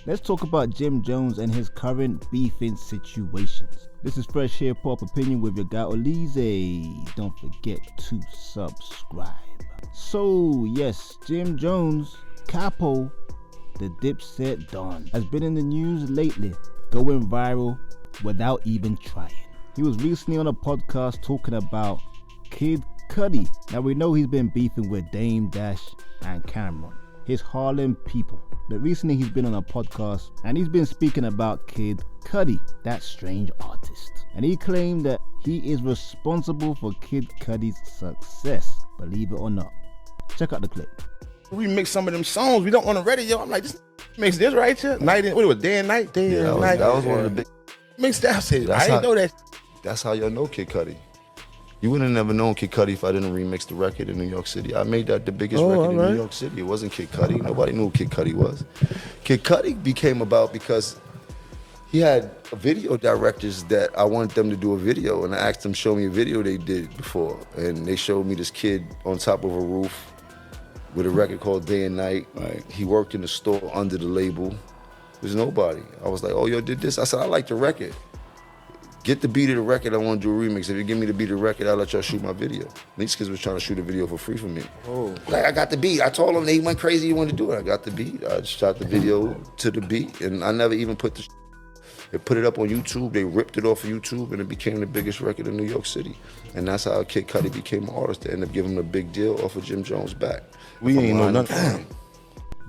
Let's talk about Jim Jones and his current beefing situations. This is Fresh Hiphop Opinion with your guy Oleezeh. Don't forget to subscribe. So yes, Jim Jones, Capo, the Dipset Don, has been in the news lately, going viral without even trying. He was recently on a podcast talking about Kid Cudi. Now we know he's been beefing with Dame Dash and Cameron, his Harlem people. But recently he's been on a podcast and he's been speaking about Kid Cudi, that strange artist. And he claimed that he is responsible for Kid Cudi's success, believe it or not. Check out the clip. We mix some of them songs we don't on the radio. I'm like, this mix this right here. Night and, what it was, day and night? Day and night. That was one of the big... Mix that. I said, I didn't know that. That's how y'all know Kid Cudi. You wouldn't have never known Kid Cudi if I didn't remix the record in New York City. I made that the biggest record in New York City. It wasn't Kid Cudi. Nobody knew who Kid Cudi was. Kid Cudi became about because he had video directors that I wanted them to do a video, and I asked them to show me a video they did before. And they showed me this kid on top of a roof with a record called Day and Night. Right. He worked in the store under the label. There's nobody. I was like, oh, yo, did this? I said, I like the record. Get the beat of the record, I want to do a remix. If you give me the beat of the record, I'll let y'all shoot my video. These kids was trying to shoot a video for free for me. Oh. Like, I got the beat. I told them they went crazy, you wanted to do it. I got the beat. I shot the video to the beat, and I never even put they put it up on YouTube. They ripped it off of YouTube, and it became the biggest record in New York City. And that's how Kid Cudi became an artist. They ended up giving him a big deal off of Jim Jones' back. We ain't know nothing.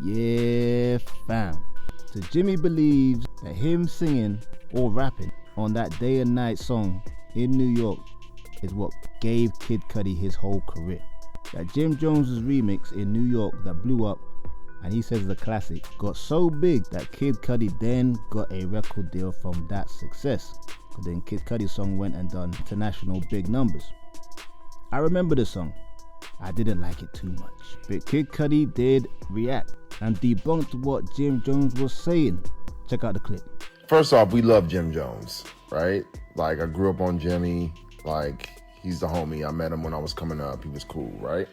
Yeah, fam. So Jimmy believes that him singing or rapping on that Day and Night song in New York is what gave Kid Cudi his whole career. That Jim Jones's remix in New York that blew up, and he says the classic, got so big that Kid Cudi then got a record deal from that success. But then Kid Cudi's song went and done international big numbers. I remember the song. I didn't like it too much, but Kid Cudi did react and debunked what Jim Jones was saying. Check out the clip. First off, we love Jim Jones, right? Like, I grew up on Jimmy. Like, he's the homie. I met him when I was coming up. He was cool, right?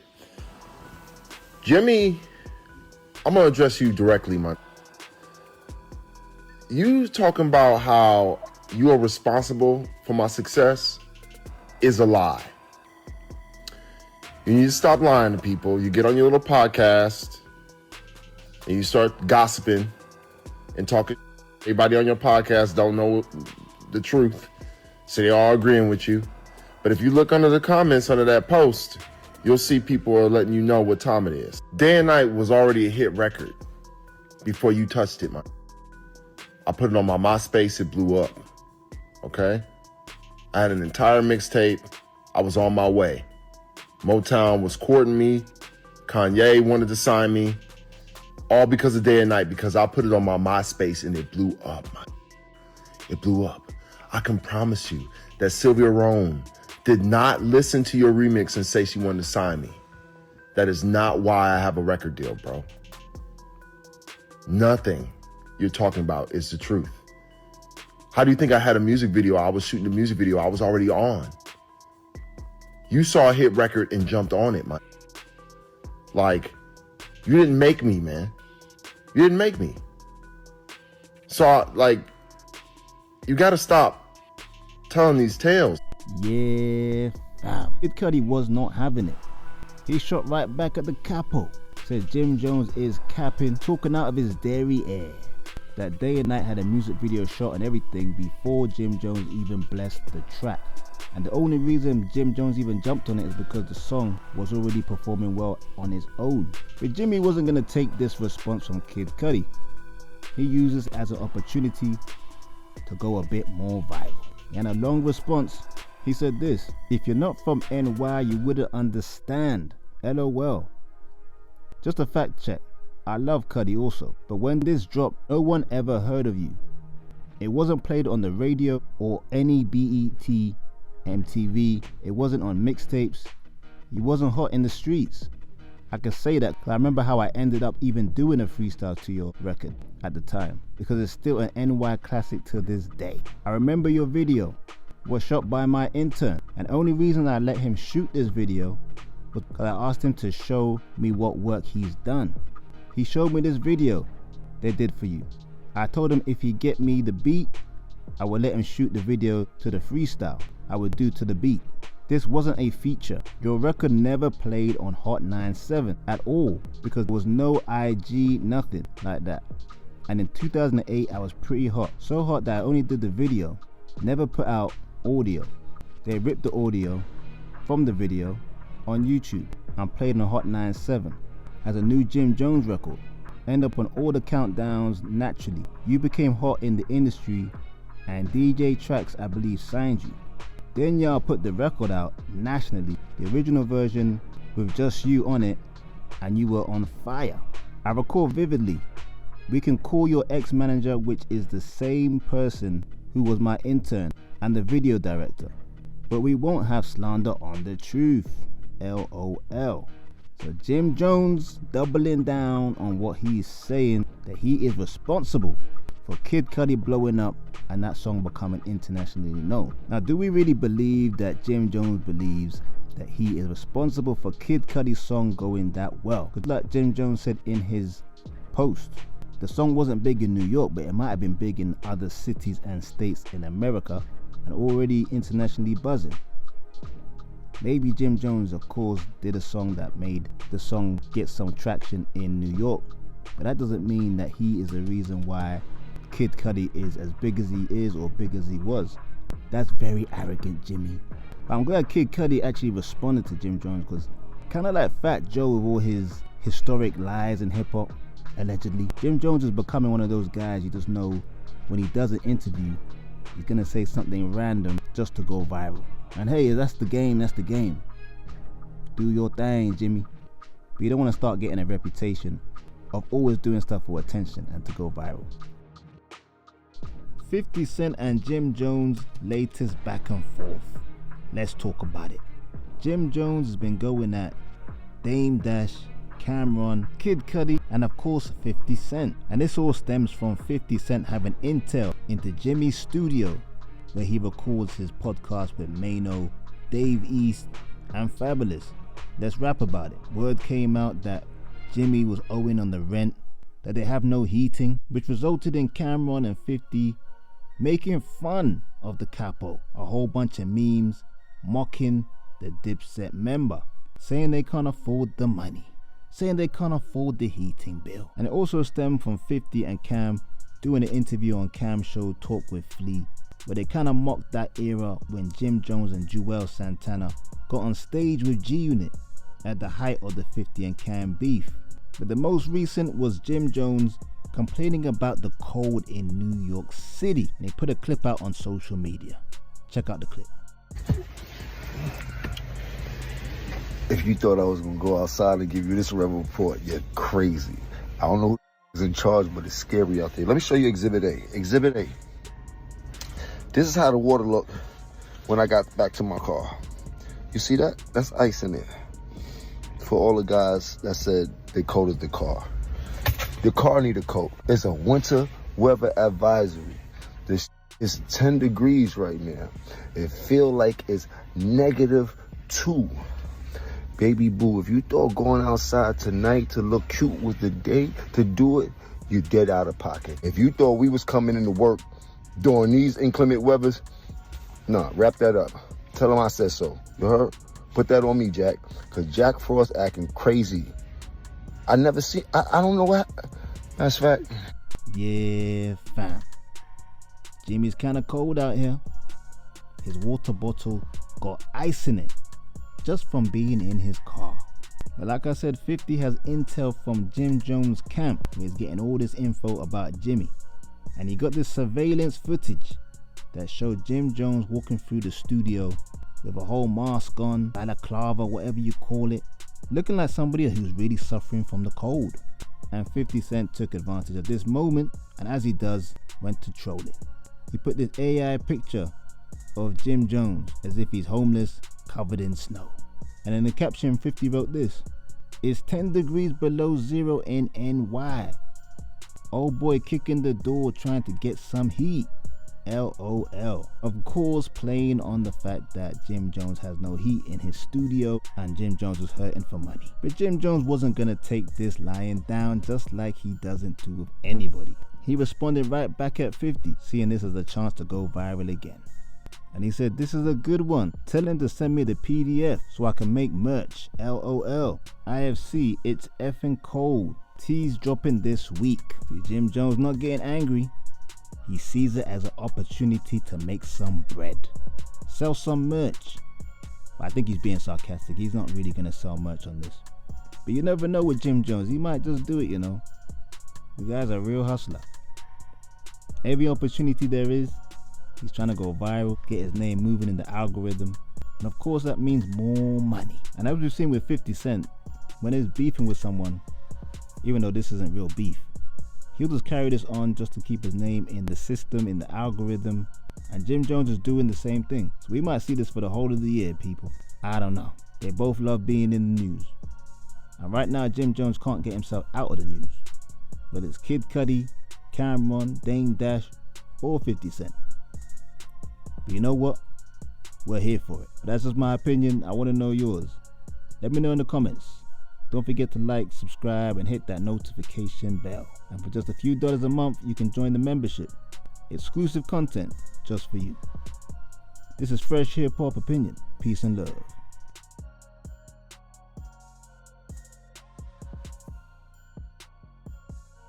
Jimmy, I'm gonna address you directly, man. You talking about how you are responsible for my success is a lie. You need to stop lying to people. You get on your little podcast and you start gossiping and talking. Everybody on your podcast don't know the truth, so they're all agreeing with you. But if you look under the comments under that post, you'll see people are letting you know what time it is. Day and Night was already a hit record before you touched it, man. I put it on my MySpace, it blew up, okay? I had an entire mixtape. I was on my way. Motown was courting me. Kanye wanted to sign me. All because of Day and Night, because I put it on my MySpace and it blew up, man. It blew up. I can promise you that Sylvia Rhone did not listen to your remix and say she wanted to sign me. That is not why I have a record deal, bro. Nothing you're talking about is the truth. How do you think I had a music video? I was shooting the music video. I was already on. You saw a hit record and jumped on it, man. Like, you didn't make me, man. You didn't make me. So, like, you gotta stop telling these tales. Yeah, fam. Kid Cudi was not having it. He shot right back at the capo. Said Jim Jones is capping, talking out of his dairy air. That Day and Night had a music video shot and everything before Jim Jones even blessed the track. And the only reason Jim Jones even jumped on it is because the song was already performing well on its own. But Jimmy wasn't going to take this response from Kid Cudi. He uses it as an opportunity to go a bit more viral. In a long response, he said this: if you're not from NY, you wouldn't understand. LOL. Just a fact check. I love Cudi also, but when this dropped, no one ever heard of you. It wasn't played on the radio or any BET, MTV. It wasn't on mixtapes. You wasn't hot in the streets. I can say that because I remember how I ended up even doing a freestyle to your record at the time, because it's still an NY classic to this day. I remember your video was shot by my intern, and the only reason I let him shoot this video was because I asked him to show me what work he's done. He showed me this video they did for you, I told him if he get me the beat, I would let him shoot the video to the freestyle I would do to the beat. This wasn't a feature. Your record never played on Hot 97 at all because there was no IG, nothing like that. And in 2008, I was pretty hot. So hot that I only did the video, never put out audio. They ripped the audio from the video on YouTube and played on Hot 97 as a new Jim Jones record. End up on all the countdowns naturally. You became hot in the industry and DJ Tracks, I believe, signed you. Then y'all put the record out nationally, the original version with just you on it, and you were on fire. I recall vividly. We can call your ex-manager, which is the same person who was my intern and the video director, but we won't have slander on the truth. LOL. So Jim Jones doubling down on what he's saying, that he is responsible for Kid Cudi blowing up and that song becoming internationally known. Now, do we really believe that Jim Jones believes that he is responsible for Kid Cudi's song going that well? Because like Jim Jones said in his post, the song wasn't big in New York, but it might have been big in other cities and states in America and already internationally buzzing. Maybe Jim Jones, of course, did a song that made the song get some traction in New York, but that doesn't mean that he is the reason why Kid Cudi is as big as he is or big as he was. That's very arrogant, Jimmy. But I'm glad Kid Cudi actually responded to Jim Jones, because kind of like Fat Joe with all his historic lies in hip-hop, allegedly, Jim Jones is becoming one of those guys you just know when he does an interview, he's gonna say something random just to go viral. And hey, that's the game, that's the game. Do your thing, Jimmy. But you don't want to start getting a reputation of always doing stuff for attention and to go viral. 50 Cent and Jim Jones' latest back and forth. Let's talk about it. Jim Jones has been going at Dame Dash, Cameron, Kid Cudi, and of course 50 Cent. And this all stems from 50 Cent having intel into Jimmy's studio, where he records his podcast with Mano, Dave East, and Fabulous. Let's rap about it. Word came out that Jimmy was owing on the rent, that they have no heating, which resulted in Cameron and 50 making fun of the capo. A whole bunch of memes mocking the Dipset member, saying they can't afford the money, saying they can't afford the heating bill. And it also stemmed from 50 and Cam doing an interview on Cam's show Talk with Flea, where they kind of mocked that era when Jim Jones and Joel Santana got on stage with G-Unit at the height of the 50 and Cam beef. But the most recent was Jim Jones complaining about the cold in New York City. And they put a clip out on social media. Check out the clip. If you thought I was gonna go outside and give you this rebel report, you're crazy. I don't know who's in charge, but it's scary out there. Let me show you Exhibit A. Exhibit A. This is how the water looked when I got back to my car. You see that? That's ice in it. For all the guys that said they coated the car. The car need a coat. It's a winter weather advisory. This is 10 degrees right now. It feel like it's -2. Baby boo, if you thought going outside tonight to look cute with the day to do it, you're dead out of pocket. If you thought we was coming into work during these inclement weathers, nah, wrap that up. Tell him I said so. You heard? Put that on me, Jack. Cause Jack Frost acting crazy. I never see, I don't know what. That's fact. Yeah, fam. Jimmy's kind of cold out here. His water bottle got ice in it just from being in his car. But like I said, 50 has intel from Jim Jones' camp, where he's getting all this info about Jimmy. And he got this surveillance footage that showed Jim Jones walking through the studio with a whole mask on, balaclava, whatever you call it, looking like somebody who's really suffering from the cold. And 50 Cent took advantage of this moment, and as he does, went to troll it. He put this AI picture of Jim Jones as if he's homeless, covered in snow. And in the caption, 50 wrote this: "It's 10 degrees below zero in NY. Old boy kicking the door trying to get some heat. LOL." Of course, playing on the fact that Jim Jones has no heat in his studio and Jim Jones was hurting for money. But Jim Jones wasn't gonna take this lying down, just like he doesn't do with anybody. He responded right back at 50, seeing this as a chance to go viral again. And he said, this is a good one. Tell him to send me the PDF so I can make merch. LOL. IFC, it's effing cold. Teas dropping this week. See, Jim Jones not getting angry. He sees it as an opportunity to make some bread. Sell some merch. I think he's being sarcastic. He's not really going to sell merch on this. But you never know with Jim Jones. He might just do it, you know. The guy's a real hustler. Every opportunity there is, he's trying to go viral, get his name moving in the algorithm. And of course that means more money. And as we've seen with 50 Cent, when he's beefing with someone, even though this isn't real beef, he'll just carry this on just to keep his name in the system, in the algorithm. And Jim Jones is doing the same thing. So we might see this for the whole of the year, people. I don't know. They both love being in the news. And right now, Jim Jones can't get himself out of the news. Whether it's Kid Cudi, Cameron, Dame Dash, or 50 Cent. But you know what? We're here for it. But that's just my opinion. I want to know yours. Let me know in the comments. Don't forget to like, subscribe, and hit that notification bell. And for just a few dollars a month, you can join the membership. Exclusive content just for you. This is Fresh Hip Hop Opinion. Peace and love.